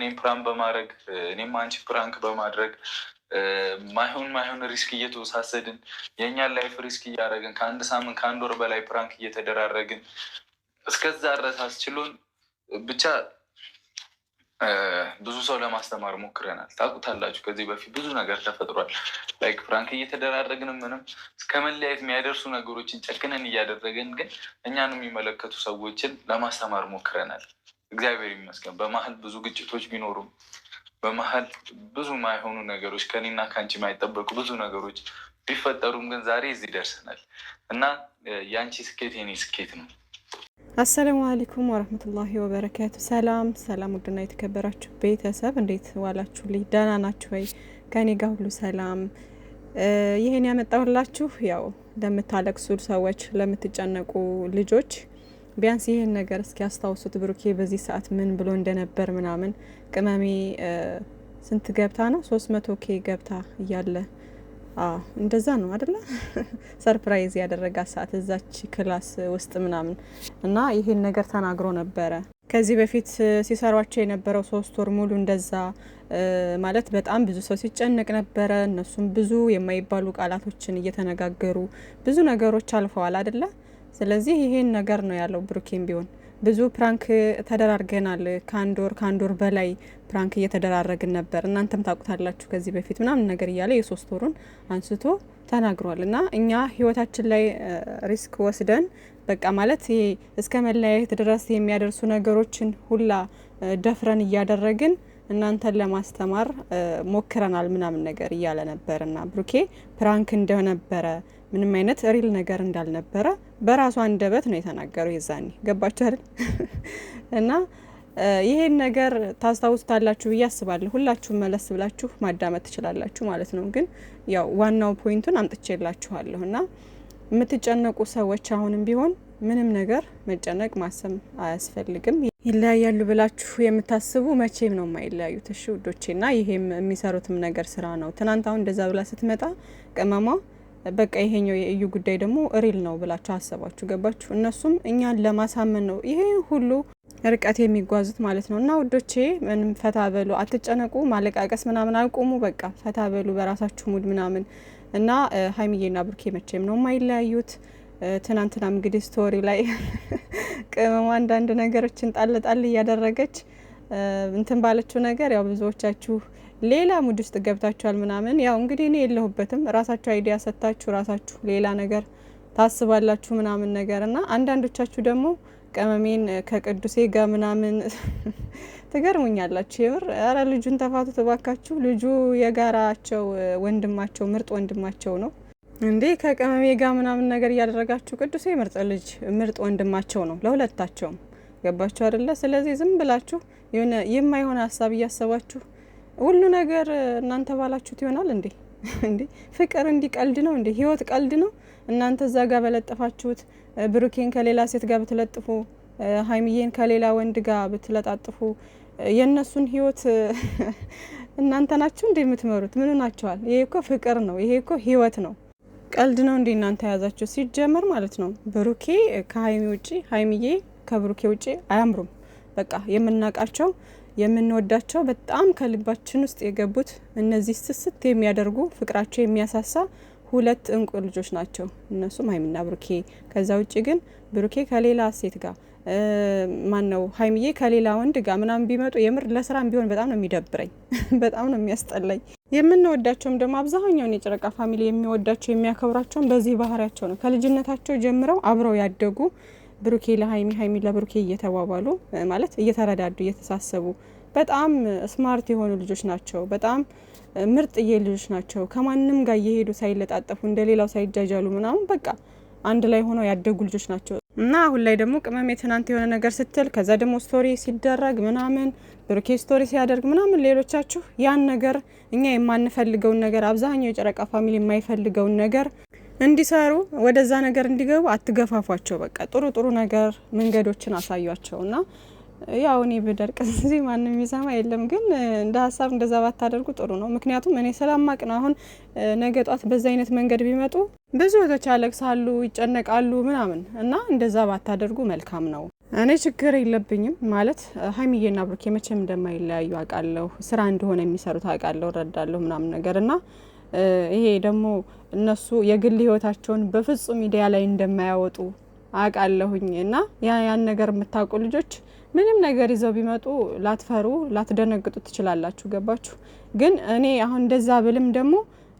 እኔም ፕራንክ በማድረግ እኔም አንቺ ፕራንክ በማድረግ ማይሆን ሪስክ እየተወሳሰድን የእኛን ላይፍ ሪስክ እያደረግን ከአንድ ሳምንት ከአንድ ወር በላይ ፕራንክ እየተደራረግን እስከዛ ድረስ አስችሎን ብቻ ብዙ ሰው ለማስተማር ሞክረናል። ታውቁታላችሁ፣ ከዚህ በፊት ብዙ ነገር ተፈጥሯል። ላይክ ፕራንክ እየተደራረግን ምንም እስከ መለያየት የሚያደርሱ ነገሮችን ጨክነን እያደረግን ግን እኛን የሚመለከቱ ሰዎችን ለማስተማር ሞክረናል። እግዚአብሔር ይመስገን። በመሀል ብዙ ግጭቶች ቢኖሩም በመሀል ብዙ ማይሆኑ ነገሮች ከኔና ከአንቺ የማይጠበቁ ብዙ ነገሮች ቢፈጠሩም ግን ዛሬ እዚህ ደርሰናል እና የአንቺ ስኬት የኔ ስኬት ነው። አሰላሙ አለይኩም ወራህመቱላሂ ወበረካቱ። ሰላም ውድና የተከበራችሁ ቤተሰብ እንዴት ዋላችሁልኝ? ደህና ናችሁ ወይ? ከኔ ጋር ሁሉ ሰላም። ይሄን ያመጣሁላችሁ ያው ለምታለቅሱ ሰዎች፣ ለምትጨነቁ ልጆች ቢያንስ ይሄን ነገር እስኪ ያስታውሱት። ብሩኬ በዚህ ሰዓት ምን ብሎ እንደነበር ምናምን። ቅመሜ ስንት ገብታ ነው 300K ገብታ እያለ እንደዛ ነው አይደለ? ሰርፕራይዝ ያደረጋ ሰዓት እዛች ክላስ ውስጥ ምናምን እና ይሄን ነገር ተናግሮ ነበረ። ከዚህ በፊት ሲሰሯቸው የነበረው 3 ወር ሙሉ እንደዛ ማለት በጣም ብዙ ሰው ሲጨነቅ ነበረ። እነሱም ብዙ የማይባሉ ቃላቶችን እየተነጋገሩ ብዙ ነገሮች አልፈዋል አይደለ? ስለዚህ ይሄን ነገር ነው ያለው። ብሩኬም ቢሆን ብዙ ፕራንክ ተደራርገናል። ከአንድ ወር በላይ ፕራንክ እየተደራረግን ነበር። እናንተም ታውቁታላችሁ ከዚህ በፊት ምናምን ነገር እያለ የ3 ወሩን አንስቶ ተናግሯል። እና እኛ ህይወታችን ላይ ሪስክ ወስደን በቃ ማለት ይሄ እስከ መለያየት ድረስ የሚያደርሱ ነገሮችን ሁላ ደፍረን እያደረግን እናንተን ለማስተማር ሞክረናል ምናምን ነገር እያለ ነበር። እና ብሩኬ ፕራንክ እንደነበረ ምንም አይነት ሪል ነገር እንዳልነበረ በራሱ አንደበት ነው የተናገረው። የዛኔ ገባችሁ አይደል? እና ይሄን ነገር ታስታውሱታላችሁ ብዬ አስባለሁ። ሁላችሁም መለስ ብላችሁ ማዳመጥ ትችላላችሁ ማለት ነው። ግን ያው ዋናው ፖይንቱን አምጥቼላችኋለሁ። እና የምትጨነቁ ሰዎች አሁንም ቢሆን ምንም ነገር መጨነቅ ማሰብ አያስፈልግም። ይለያያሉ ብላችሁ የምታስቡ መቼም ነው የማይለያዩት። እሺ ውዶቼ። እና ይሄም የሚሰሩትም ነገር ስራ ነው። ትናንት አሁን እንደዛ ብላ ስትመጣ ቅመማ በቃ ይሄኛው የእዩ ጉዳይ ደግሞ ሪል ነው ብላችሁ አሰባችሁ። ገባችሁ? እነሱም እኛን ለማሳመን ነው ይሄ ሁሉ ርቀት የሚጓዙት ማለት ነው። እና ውዶቼ ምንም ፈታ በሉ፣ አትጨነቁ፣ ማለቃቀስ ምናምን አቁሙ። በቃ ፈታ በሉ በራሳችሁ ሙድ ምናምን። እና ሀይሚዬና ብሩኬ መቼም ነው የማይለያዩት። ትናንትናም እንግዲህ ስቶሪ ላይ ቅመማ አንዳንድ ነገሮችን ጣል እያደረገች እንትን ባለችው ነገር ያው ብዙዎቻችሁ ሌላ ሙድ ውስጥ ገብታችኋል ምናምን። ያው እንግዲህ እኔ የለሁበትም፣ ራሳችሁ አይዲያ ሰጥታችሁ ራሳችሁ ሌላ ነገር ታስባላችሁ ምናምን ነገር። እና አንዳንዶቻችሁ ደግሞ ቅመሜን ከቅዱሴ ጋር ምናምን ትገርሙኛላችሁ የምር። ኧረ ልጁን ተፋቱ ተባካችሁ። ልጁ የጋራቸው ወንድማቸው ምርጥ ወንድማቸው ነው እንዴ። ከቅመሜ ጋር ምናምን ነገር እያደረጋችሁ ቅዱሴ ምርጥ ልጅ ምርጥ ወንድማቸው ነው ለሁለታቸውም። ገባችሁ አይደለ? ስለዚህ ዝም ብላችሁ የሆነ የማይሆን ሀሳብ እያሰባችሁ ሁሉ ነገር እናንተ ባላችሁት ይሆናል እንዴ? እንዴ ፍቅር እንዲህ ቀልድ ነው እንዴ? ህይወት ቀልድ ነው? እናንተ እዛ ጋር በለጠፋችሁት ብሩኬን ከሌላ ሴት ጋር ብትለጥፉ፣ ሀይሚዬን ከሌላ ወንድ ጋር ብትለጣጥፉ የእነሱን ህይወት እናንተ ናችሁ እንዴ የምትመሩት? ምን ናቸዋል? ይሄ እኮ ፍቅር ነው። ይሄ እኮ ህይወት ነው። ቀልድ ነው እንዴ እናንተ ያዛችሁ? ሲጀመር ማለት ነው ብሩኬ ከሀይሚ ውጪ፣ ሀይሚዬ ከብሩኬ ውጪ አያምሩም። በቃ የምናውቃቸው የምንወዳቸው በጣም ከልባችን ውስጥ የገቡት እነዚህ ስስት የሚያደርጉ ፍቅራቸው የሚያሳሳ 2 እንቁ ልጆች ናቸው። እነሱም ሀይሚና ብሩኬ። ከዛ ውጪ ግን ብሩኬ ከሌላ ሴት ጋር ማነው ሀይሚዬ ከሌላ ወንድ ጋር ምናምን ቢመጡ የምር ለስራም ቢሆን በጣም ነው የሚደብረኝ፣ በጣም ነው የሚያስጠላኝ። የምንወዳቸውም ደግሞ አብዛኛውን የጨረቃ ፋሚሊ የሚወዳቸው የሚያከብራቸውም በዚህ ባህሪያቸው ነው። ከልጅነታቸው ጀምረው አብረው ያደጉ ብሩኬ ለሀይሚ ሀይሚ ለብሩኬ እየተባባሉ ማለት እየተረዳዱ እየተሳሰቡ በጣም ስማርት የሆኑ ልጆች ናቸው። በጣም ምርጥዬ ልጆች ናቸው። ከማንም ጋር እየሄዱ ሳይለጣጠፉ እንደሌላው ሳይጃጃሉ ምናምን በቃ አንድ ላይ ሆነው ያደጉ ልጆች ናቸው። እና አሁን ላይ ደግሞ ቅመሜ ትናንት የሆነ ነገር ስትል ከዛ ደግሞ ስቶሪ ሲደረግ ምናምን ብሩኬ ስቶሪ ሲያደርግ ምናምን ሌሎቻችሁ ያን ነገር እኛ የማንፈልገውን ነገር አብዛኛው የጨረቃ ፋሚሊ የማይፈልገውን ነገር እንዲሰሩ ወደዛ ነገር እንዲገቡ አትገፋፏቸው። በቃ ጥሩ ነገር መንገዶችን አሳያቸው። እና ያው እኔ ብደርቅ እዚህ ማንም የሚሰማ የለም። ግን እንደ ሀሳብ እንደዛ ባታደርጉ ጥሩ ነው። ምክንያቱም እኔ ሰላማቅ ነው። አሁን ነገ ጧት በዛ አይነት መንገድ ቢመጡ ብዙ እህቶች ያለቅሳሉ፣ ይጨነቃሉ ምናምን እና እንደዛ ባታደርጉ መልካም ነው። እኔ ችግር የለብኝም ማለት ሀይሚዬና ብሩኬ መቼም እንደማይለያዩ አውቃለሁ። ስራ እንደሆነ የሚሰሩት አውቃለሁ፣ እረዳለሁ ምናምን ነገር እና ይሄ ደግሞ እነሱ የግል ህይወታቸውን በፍጹም ሚዲያ ላይ እንደማያወጡ አውቃለሁኝ እና ያን ነገር የምታውቁ ልጆች ምንም ነገር ይዘው ቢመጡ ላትፈሩ ላትደነግጡ ትችላላችሁ። ገባችሁ? ግን እኔ አሁን እንደዛ ብልም ደግሞ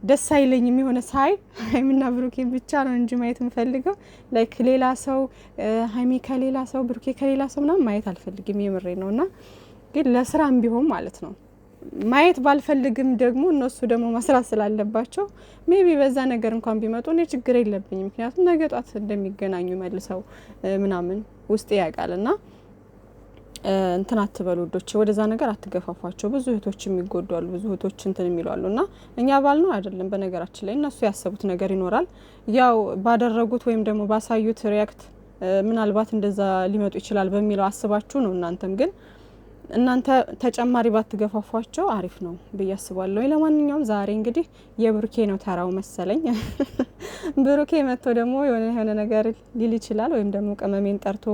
ደስ አይለኝም። የሆነ ሳይ ሀይሚና ብሩኬ ብቻ ነው እንጂ ማየት የምፈልገው ላይክ ሌላ ሰው ሀይሚ ከሌላ ሰው ብሩኬ ከሌላ ሰው ምናምን ማየት አልፈልግም። የምሬ ነው እና ግን ለስራም ቢሆን ማለት ነው ማየት ባልፈልግም ደግሞ እነሱ ደግሞ መስራት ስላለባቸው ሜቢ በዛ ነገር እንኳን ቢመጡ እኔ ችግር የለብኝም። ምክንያቱም ነገ ጧት እንደሚገናኙ መልሰው ምናምን ውስጥ ያውቃልና እንትን አትበሉ ወዶች፣ ወደዛ ነገር አትገፋፏቸው። ብዙ እህቶች የሚጎዳሉ፣ ብዙ እህቶች እንትን የሚሏሉ እና እኛ ባል ነው አይደለም። በነገራችን ላይ እነሱ ያሰቡት ነገር ይኖራል። ያው ባደረጉት ወይም ደግሞ ባሳዩት ሪያክት ምናልባት እንደዛ ሊመጡ ይችላል በሚለው አስባችሁ ነው። እናንተም ግን እናንተ ተጨማሪ ባትገፋፏቸው አሪፍ ነው ብዬ አስባለሁ። ለማንኛውም ዛሬ እንግዲህ የብሩኬ ነው ተራው መሰለኝ። ብሩኬ መጥቶ ደግሞ የሆነ ነገር ሊል ይችላል ወይም ደግሞ ቅመሜን ጠርቶ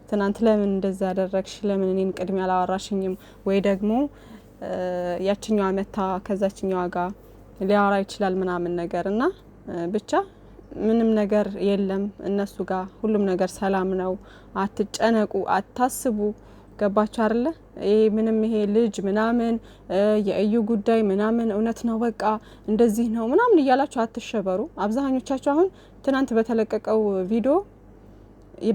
ትናንት ለምን እንደዛ ያደረግሽ፣ ለምን እኔን ቅድሚያ አላወራሽኝም፣ ወይ ደግሞ ያችኛዋ መታ ከዛችኛዋ ጋር ሊያወራ ይችላል ምናምን ነገር እና ብቻ ምንም ነገር የለም እነሱ ጋር ሁሉም ነገር ሰላም ነው። አትጨነቁ፣ አታስቡ። ገባችሁ አይደለ? ይሄ ምንም ይሄ ልጅ ምናምን የእዩ ጉዳይ ምናምን እውነት ነው በቃ እንደዚህ ነው ምናምን እያላችሁ አትሸበሩ። አብዛኞቻችሁ አሁን ትናንት በተለቀቀው ቪዲዮ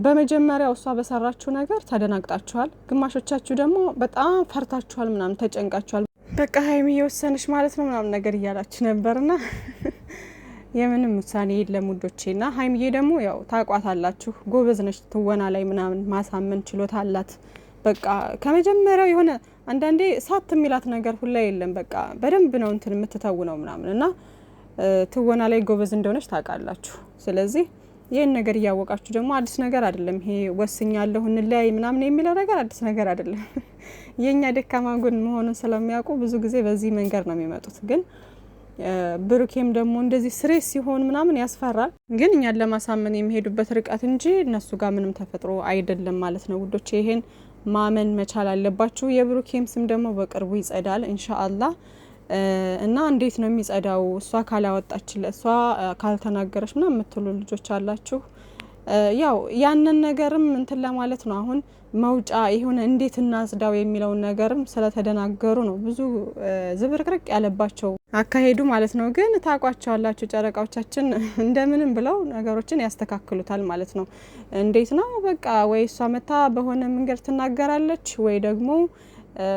በመጀመሪያው እሷ በሰራችሁ ነገር ተደናግጣችኋል። ግማሾቻችሁ ደግሞ በጣም ፈርታችኋል፣ ምናምን ተጨንቃችኋል። በቃ ሀይሚ የወሰነች ማለት ነው ምናምን ነገር እያላችሁ ነበርና የምንም ውሳኔ የለም ውዶቼና ሀይሚዬ ደግሞ ያው ታቋታላችሁ፣ ጎበዝ ነች ትወና ላይ ምናምን ማሳመን ችሎታ አላት። በቃ ከመጀመሪያው የሆነ አንዳንዴ ሳት የሚላት ነገር ሁላ የለም። በቃ በደንብ ነው እንትን የምትተውነው ምናምን እና ትወና ላይ ጎበዝ እንደሆነች ታውቃላችሁ። ስለዚህ ይህን ነገር እያወቃችሁ ደግሞ አዲስ ነገር አይደለም ይሄ ወስኛለሁ እንለያይ ምናምን የሚለው ነገር አዲስ ነገር አይደለም። የኛ ደካማ ጎን መሆኑን ስለሚያውቁ ብዙ ጊዜ በዚህ መንገድ ነው የሚመጡት። ግን ብሩኬም ደግሞ እንደዚህ ስሬስ ሲሆን ምናምን ያስፈራል። ግን እኛን ለማሳመን የሚሄዱበት ርቀት እንጂ እነሱ ጋር ምንም ተፈጥሮ አይደለም ማለት ነው ውዶች። ይሄን ማመን መቻል አለባችሁ። የብሩኬም ስም ደግሞ በቅርቡ ይጸዳል ኢንሻአላህ። እና እንዴት ነው የሚጸዳው? እሷ ካላወጣችለት እሷ ካልተናገረች ምናምን የምትሉ ልጆች አላችሁ። ያው ያንን ነገርም እንትን ለማለት ነው አሁን መውጫ የሆነ እንዴት እናጽዳው የሚለውን ነገርም ስለተደናገሩ ነው ብዙ ዝብርቅርቅ ያለባቸው አካሄዱ ማለት ነው። ግን ታቋቸዋላችሁ ጨረቃዎቻችን እንደምንም ብለው ነገሮችን ያስተካክሉታል ማለት ነው። እንዴት ነው በቃ ወይ እሷ መታ በሆነ መንገድ ትናገራለች ወይ ደግሞ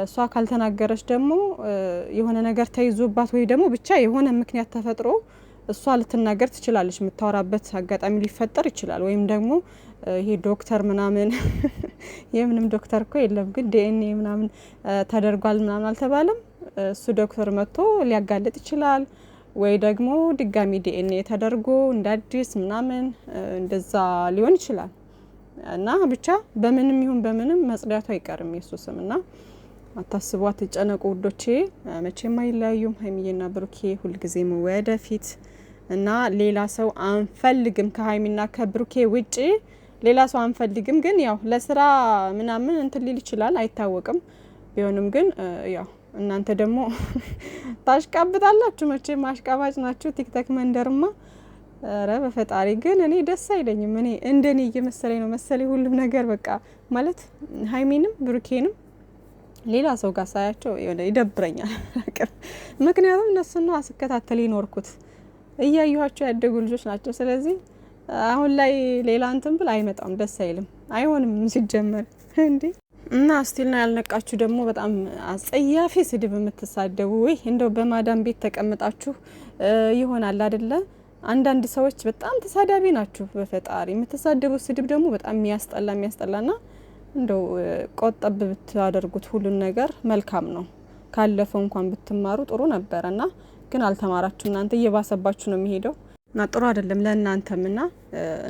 እሷ ካልተናገረች ደግሞ የሆነ ነገር ተይዞባት ወይ ደግሞ ብቻ የሆነ ምክንያት ተፈጥሮ እሷ ልትናገር ትችላለች። የምታወራበት አጋጣሚ ሊፈጠር ይችላል። ወይም ደግሞ ይሄ ዶክተር ምናምን የምንም ዶክተር እኮ የለም፣ ግን ዲኤንኤ ምናምን ተደርጓል ምናምን አልተባለም። እሱ ዶክተር መጥቶ ሊያጋልጥ ይችላል። ወይ ደግሞ ድጋሚ ዲኤንኤ ተደርጎ እንደ አዲስ ምናምን እንደዛ ሊሆን ይችላል። እና ብቻ በምንም ይሁን በምንም መጽዳቱ አይቀርም የሱ ስምና አታስቡ፣ አትጨነቁ ውዶቼ። መቼም አይለያዩም ሀይሚዬና ብሩኬ ሁልጊዜም ወደፊት እና ሌላ ሰው አንፈልግም ከሀይሚና ከብሩኬ ውጪ ሌላ ሰው አንፈልግም። ግን ያው ለስራ ምናምን እንትን ሊል ይችላል አይታወቅም። ቢሆንም ግን ያው እናንተ ደግሞ ታሽቃብጣላችሁ። መቼም አሽቃባጭ ናችሁ። ቲክቶክ መንደርማ ኧረ በፈጣሪ ግን እኔ ደስ አይለኝም። እኔ እንደኔ እየመሰለኝ ነው መሰለኝ ሁሉም ነገር በቃ ማለት ሀይሚንም ብሩኬንም ሌላ ሰው ጋር ሳያቸው ይደብረኛል። ምክንያቱም እነሱ ነው አስከታተል ይኖርኩት እያዩኋቸው ያደጉ ልጆች ናቸው። ስለዚህ አሁን ላይ ሌላ እንትን ብል አይመጣም፣ ደስ አይልም፣ አይሆንም ሲጀመር እንዴ። እና ስቲልና ያልነቃችሁ ደግሞ በጣም አጸያፊ ስድብ የምትሳደቡ ወይ እንደው በማዳም ቤት ተቀምጣችሁ ይሆናል አይደለ? አንዳንድ ሰዎች በጣም ተሳዳቢ ናችሁ። በፈጣሪ የምትሳደቡት ስድብ ደግሞ በጣም የሚያስጠላና እንደው ቆጠብ ብታደርጉት ሁሉን ነገር መልካም ነው። ካለፈው እንኳን ብትማሩ ጥሩ ነበርና ግን አልተማራችሁ። እናንተ እየባሰባችሁ ነው የሚሄደው እና ጥሩ አይደለም ለእናንተም። እና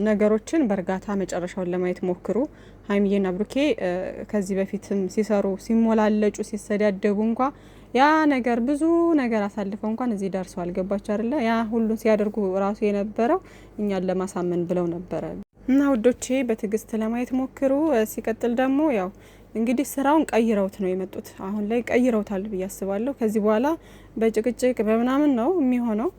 ነገሮችን በእርጋታ መጨረሻውን ለማየት ሞክሩ። ሀይሚዬና ብሩኬ ከዚህ በፊትም ሲሰሩ ሲሞላለጩ ሲሰዳደቡ እንኳ ያ ነገር ብዙ ነገር አሳልፈው እንኳን እዚህ ደርሰዋል። ገባችሁ አይደለ? ያ ሁሉ ሲያደርጉ ራሱ የነበረው እኛን ለማሳመን ብለው ነበረ። እና ውዶቼ በትዕግስት ለማየት ሞክሩ። ሲቀጥል ደግሞ ያው እንግዲህ ስራውን ቀይረውት ነው የመጡት። አሁን ላይ ቀይረውታል ብዬ አስባለሁ። ከዚህ በኋላ በጭቅጭቅ በምናምን ነው የሚሆነው።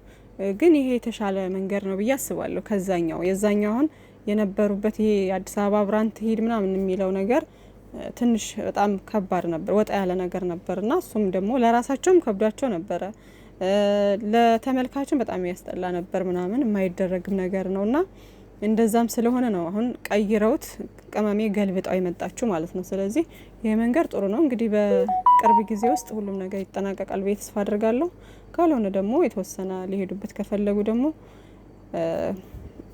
ግን ይሄ የተሻለ መንገድ ነው ብዬ አስባለሁ ከዛኛው። የዛኛው አሁን የነበሩበት ይሄ አዲስ አበባ ብራንት ሂድ ምናምን የሚለው ነገር ትንሽ በጣም ከባድ ነበር፣ ወጣ ያለ ነገር ነበርና እሱም ደግሞ ለራሳቸውም ከብዷቸው ነበረ፣ ለተመልካቹም በጣም ያስጠላ ነበር ምናምን የማይደረግም ነገር ነውና እንደዛም ስለሆነ ነው አሁን ቀይረውት ቅመሜ ገልብጣው የመጣችሁ ማለት ነው። ስለዚህ ይሄ መንገድ ጥሩ ነው። እንግዲህ በቅርብ ጊዜ ውስጥ ሁሉም ነገር ይጠናቀቃል ብዬ ተስፋ አድርጋለሁ። ካልሆነ ደግሞ የተወሰነ ሊሄዱበት ከፈለጉ ደግሞ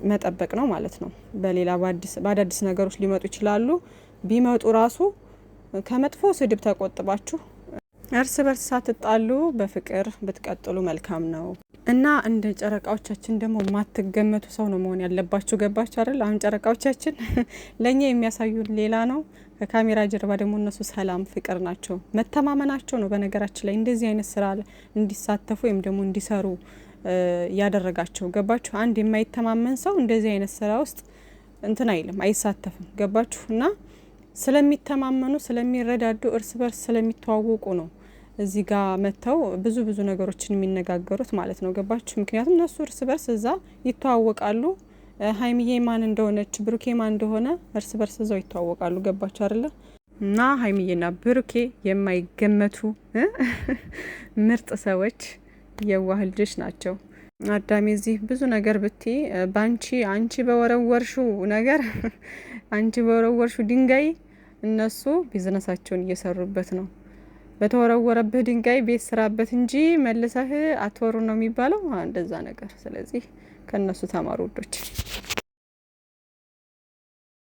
መጠበቅ ነው ማለት ነው። በሌላ በአዳዲስ ነገሮች ሊመጡ ይችላሉ። ቢመጡ ራሱ ከመጥፎ ስድብ ተቆጥባችሁ እርስ በርስ ሳትጣሉ በፍቅር ብትቀጥሉ መልካም ነው እና እንደ ጨረቃዎቻችን ደግሞ ማትገመቱ ሰው ነው መሆን ያለባችሁ። ገባችሁ አይደል? አሁን ጨረቃዎቻችን ለኛ የሚያሳዩን ሌላ ነው። ከካሜራ ጀርባ ደግሞ እነሱ ሰላም ፍቅር ናቸው፣ መተማመናቸው ነው። በነገራችን ላይ እንደዚህ አይነት ስራ እንዲሳተፉ ወይም ደግሞ እንዲሰሩ ያደረጋቸው። ገባችሁ? አንድ የማይተማመን ሰው እንደዚህ አይነት ስራ ውስጥ እንትን አይልም፣ አይሳተፍም። ገባችሁ? እና ስለሚተማመኑ ስለሚረዳዱ እርስ በርስ ስለሚተዋወቁ ነው እዚህ ጋር መጥተው ብዙ ነገሮችን የሚነጋገሩት ማለት ነው። ገባችሁ? ምክንያቱም እነሱ እርስ በርስ እዛ ይተዋወቃሉ። ሀይሚዬ ማን እንደሆነች ብሩኬ ማን እንደሆነ እርስ በርስ እዛው ይተዋወቃሉ። ገባችሁ አይደለ? እና ሀይሚዬና ብሩኬ የማይገመቱ ምርጥ ሰዎች የዋህ ልጆች ናቸው። አዳሜ እዚህ ብዙ ነገር ብቲ አንቺ በወረወርሹ ነገር አንቺ በወረወርሹ ድንጋይ እነሱ ቢዝነሳቸውን እየሰሩበት ነው። በተወረወረብህ ድንጋይ ቤት ስራበት እንጂ መልሰህ አትወሩ ነው የሚባለው። እንደዛ ነገር። ስለዚህ ከነሱ ተማሩ ውዶች።